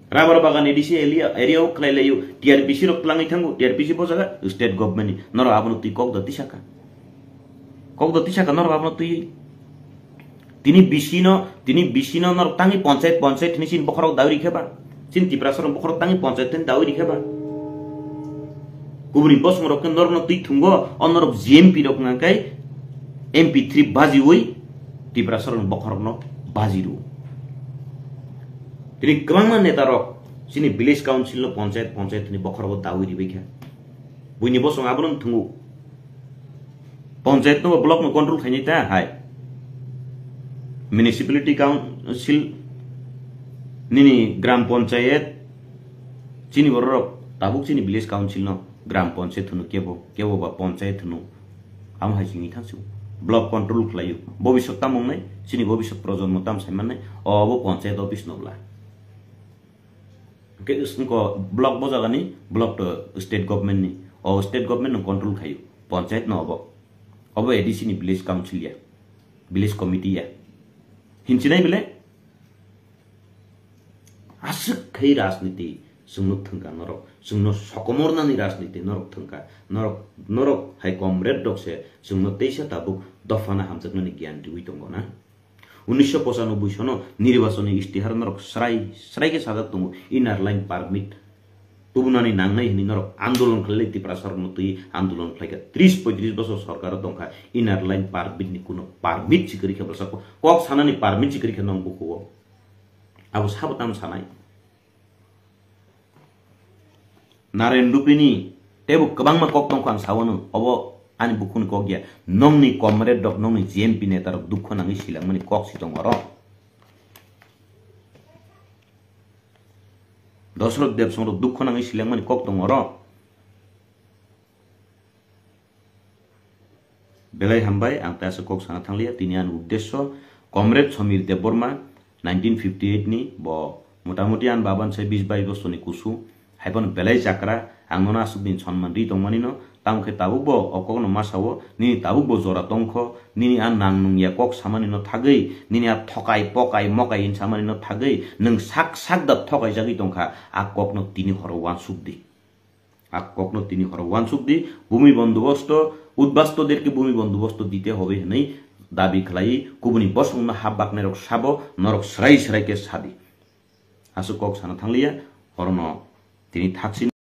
rabar bagan ADC area o kalayo TRPC ro plangai thango TRPC bo jaga state government ni noro abno ti kok da tisaka nor babno tui tini bisino nor tangi panchayat ni sin bokhorok dauri kheba sin tiprasar bokhorok tangi panchayat ten dauri kheba kubuni bosng rok nor no tui thungo onor GMP rok ngakai MP3 baji oi tiprasar bokhorok no baji ru tini kramma neta rok sini village council no panchayat ni bokhorok dauri bekha buini bosong abron thungo panchayat no block no control khaini ta hai municipality council nini gram panchayat chini borok tabuk chini village council no gram panchayat no kebo ba panchayat no am hai chini thasu block control khlayu bobishot tamong nai chini bobishot projonmo tam saiman nai obo panchayat office no bla ke usko block bojagani block to state government ni o state government no control khayu panchayat no obo ADC ni village council ya village committee ya hincinai bele asuk khai rajniti sungno thangka norok sungno sokomorna ni rajniti norok thangka norok hai comrade dokse sungno teisa tabuk dofana hamjakna ni gyan diwi tongo na 1995 সনো নির্বাচনী ইস্তিহার নরক সরাই কে সাদা তুমু inner line permit तुबुनानी नांगनाय हिनि नरक आंदोलन खालाय त्रिपुरा सरकार तुई आंदोलन खालायका 30-35 बছর सरकार दंखा इनार लाइन पारमिट नि कुनो पारमिट चिकरि खेबो सको कक सानानि पारमिट चिकरि खे नंग बुखो अब साबताम सानाय नारायण रुपिनी टेबु कबांमा कक दंखा सावनो अब आनि बुखुन कक गया नंगनि कमरेड डक नंगनि जेएमपी नेतार दुख नांगि सिलांगमनि कक सितंग र दशरथ देव संग दुख नांगि सिलांगमनि कक दंग र बेलाय हामबाय आं तासो कक साना थांलिया तिनि आन उद्देश्य कमरेड समीर देवबर्मा 1958 नि ब मोटामोटी आन बाबान से 20-22 बसरनि कुसु हाइपन बेलाय जाकरा आंगना सुबिन सम्मान रि दंमानिनो तांखे ताबुबो अकगनो मासावो नि ताबुबो जरा दंख निनि आन नांनुंया कक सामानिनो थागै निनि आ थकाय पकाय मकाय इन सामानिनो थागै नों साक साक द थकाय जागि दंखा आ ककनो तिनि हर वान सुबदि आ ककनो तिनि हर वान सुबदि भूमि बन्दोबस्त उद्बास्तुदेरके भूमि बन्दोबस्त दिते होबे हनै दाबी खालाय कुबुनि बसंनो हाबबाक नेरक साबो नरक सराय सराय के सादि आसु कक साना थांलिया हरनो तिनि थाक्सिन